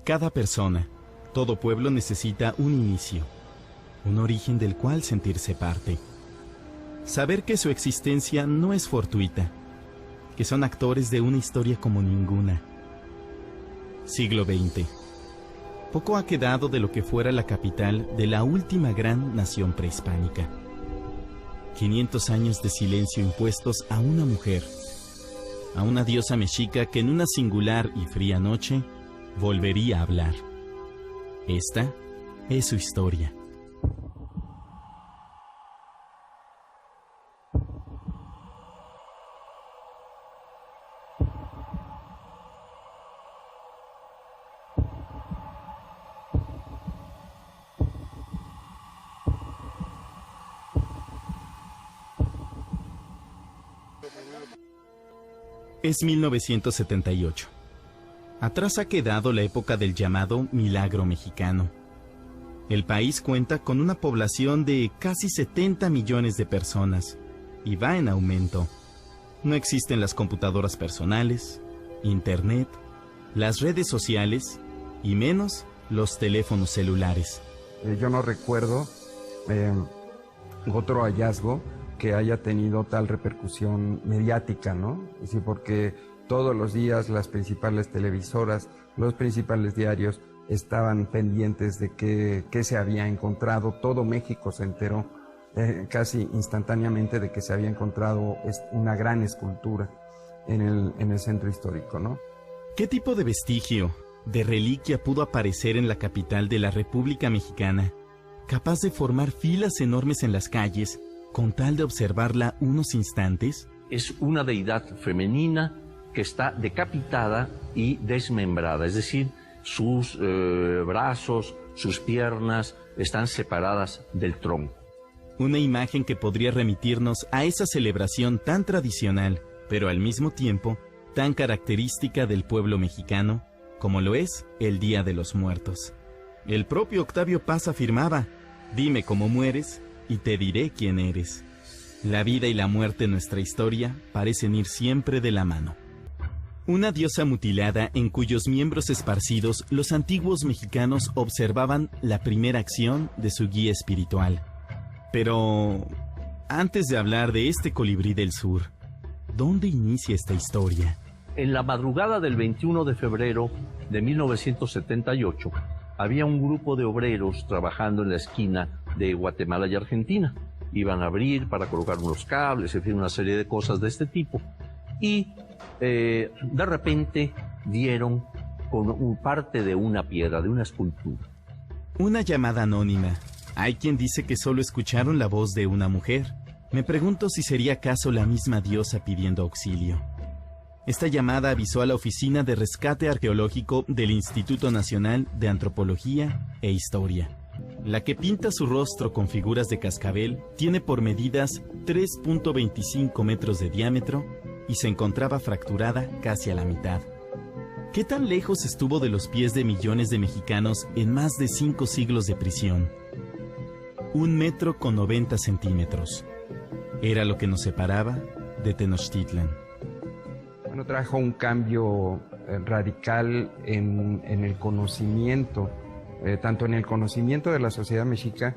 Cada persona, todo pueblo necesita un inicio, un origen del cual sentirse parte. Saber que su existencia no es fortuita, que son actores de una historia como ninguna. Siglo XX. Poco ha quedado de lo que fuera la capital de la última gran nación prehispánica. 500 años de silencio impuestos a una mujer, a una diosa mexica que en una singular y fría noche volvería a hablar. Esta es su historia. Es 1978. Atrás ha quedado la época del llamado Milagro Mexicano. El país cuenta con una población de casi 70 millones de personas y va en aumento. No existen las computadoras personales, internet, las redes sociales y menos los teléfonos celulares. Yo no recuerdo otro hallazgo que haya tenido tal repercusión mediática, ¿no? Sí, porque todos los días las principales televisoras, los principales diarios estaban pendientes de qué se había encontrado. Todo México se enteró casi instantáneamente de que se había encontrado una gran escultura en el centro histórico, ¿no? ¿Qué tipo de vestigio, de reliquia pudo aparecer en la capital de la República Mexicana, capaz de formar filas enormes en las calles con tal de observarla unos instantes? Es una deidad femenina que está decapitada y desmembrada, es decir, sus brazos, sus piernas están separadas del tronco. Una imagen que podría remitirnos a esa celebración tan tradicional, pero al mismo tiempo tan característica del pueblo mexicano, como lo es el Día de los Muertos. El propio Octavio Paz afirmaba: «Dime cómo mueres y te diré quién eres». La vida y la muerte en nuestra historia parecen ir siempre de la mano. Una diosa mutilada en cuyos miembros esparcidos los antiguos mexicanos observaban la primera acción de su guía espiritual. Pero antes de hablar de este colibrí del sur, ¿dónde inicia esta historia? En la madrugada del 21 de febrero de 1978, había un grupo de obreros trabajando en la esquina de Guatemala y Argentina. Iban a abrir para colocar unos cables, en fin, una serie de cosas de este tipo. Y de repente dieron con parte de una piedra, de una escultura. Una llamada anónima. Hay quien dice que solo escucharon la voz de una mujer. Me pregunto si sería acaso la misma diosa pidiendo auxilio. Esta llamada avisó a la Oficina de Rescate Arqueológico del Instituto Nacional de Antropología e Historia. La que pinta su rostro con figuras de cascabel tiene por medidas 3.25 metros de diámetro y se encontraba fracturada casi a la mitad. ¿Qué tan lejos estuvo de los pies de millones de mexicanos en más de 5 siglos de prisión? 1 metro con 90 centímetros. Era lo que nos separaba de Tenochtitlan. Bueno, trajo un cambio radical en el conocimiento, tanto en el conocimiento de la sociedad mexica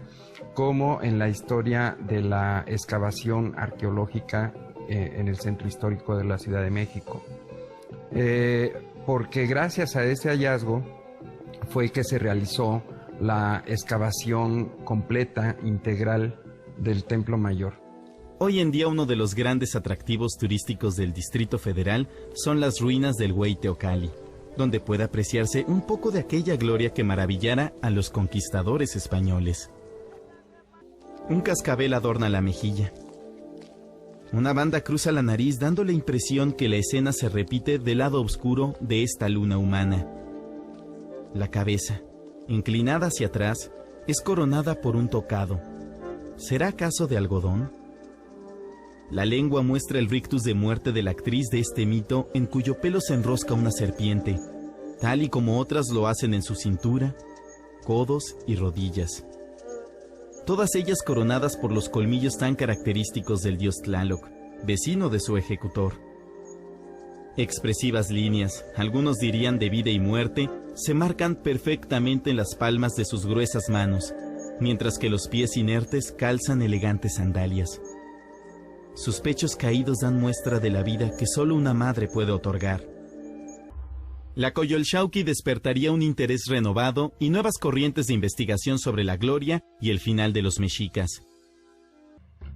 como en la historia de la excavación arqueológica en el centro histórico de la Ciudad de México. Porque gracias a ese hallazgo fue que se realizó la excavación completa, integral del Templo Mayor. Hoy en día uno de los grandes atractivos turísticos del Distrito Federal son las ruinas del Güey Teocalli, donde puede apreciarse un poco de aquella gloria que maravillara a los conquistadores españoles. Un cascabel adorna la mejilla. Una banda cruza la nariz dando la impresión que la escena se repite del lado oscuro de esta luna humana. La cabeza, inclinada hacia atrás, es coronada por un tocado. ¿Será acaso de algodón? La lengua muestra el rictus de muerte de la actriz de este mito, en cuyo pelo se enrosca una serpiente, tal y como otras lo hacen en su cintura, codos y rodillas. Todas ellas coronadas por los colmillos tan característicos del dios Tlaloc, vecino de su ejecutor. Expresivas líneas, algunos dirían de vida y muerte, se marcan perfectamente en las palmas de sus gruesas manos, mientras que los pies inertes calzan elegantes sandalias. Sus pechos caídos dan muestra de la vida que solo una madre puede otorgar. La Coyolxauhqui despertaría un interés renovado y nuevas corrientes de investigación sobre la gloria y el final de los mexicas.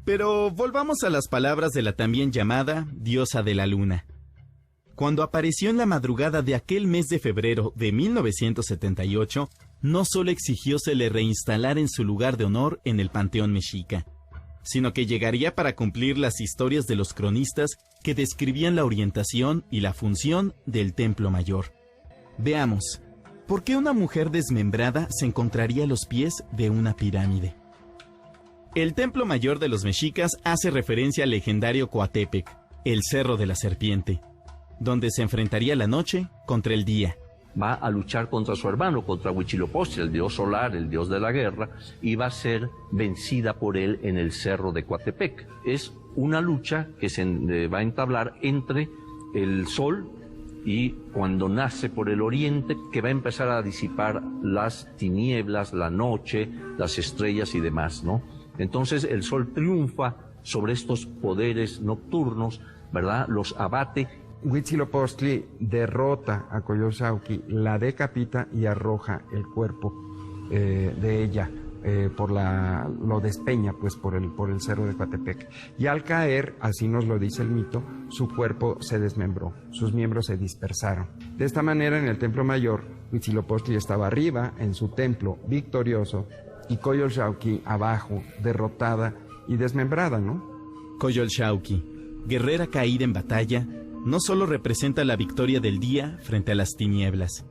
Pero volvamos a las palabras de la también llamada diosa de la luna. Cuando apareció en la madrugada de aquel mes de febrero de 1978, no solo exigió se le reinstalara en su lugar de honor en el panteón mexica, sino que llegaría para cumplir las historias de los cronistas que describían la orientación y la función del templo mayor. Veamos, ¿por qué una mujer desmembrada se encontraría a los pies de una pirámide? El templo mayor de los mexicas hace referencia al legendario Coatepec, el Cerro de la Serpiente, donde se enfrentaría la noche contra el día. Va a luchar contra su hermano, contra Huitzilopochtli, el dios solar, el dios de la guerra, y va a ser vencida por él en el cerro de Coatepec. Es una lucha que se va a entablar entre el sol y cuando nace por el oriente, que va a empezar a disipar las tinieblas, la noche, las estrellas y demás, ¿no? Entonces el sol triunfa sobre estos poderes nocturnos, ¿verdad? Los abate. Huitzilopochtli derrota a Coyolxauhqui, la decapita y arroja el cuerpo de ella, lo despeña pues por el cerro de Coatepec. Y al caer, así nos lo dice el mito, su cuerpo se desmembró, sus miembros se dispersaron. De esta manera, en el templo mayor, Huitzilopochtli estaba arriba, en su templo, victorioso, y Coyolxauhqui abajo, derrotada y desmembrada, ¿no? Coyolxauhqui, guerrera caída en batalla, no solo representa la victoria del día frente a las tinieblas,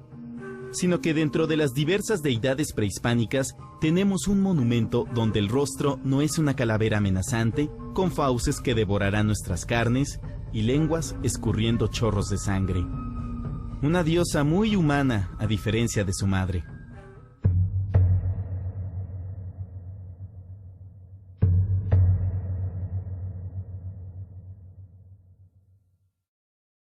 sino que dentro de las diversas deidades prehispánicas tenemos un monumento donde el rostro no es una calavera amenazante con fauces que devorarán nuestras carnes y lenguas escurriendo chorros de sangre. Una diosa muy humana a diferencia de su madre.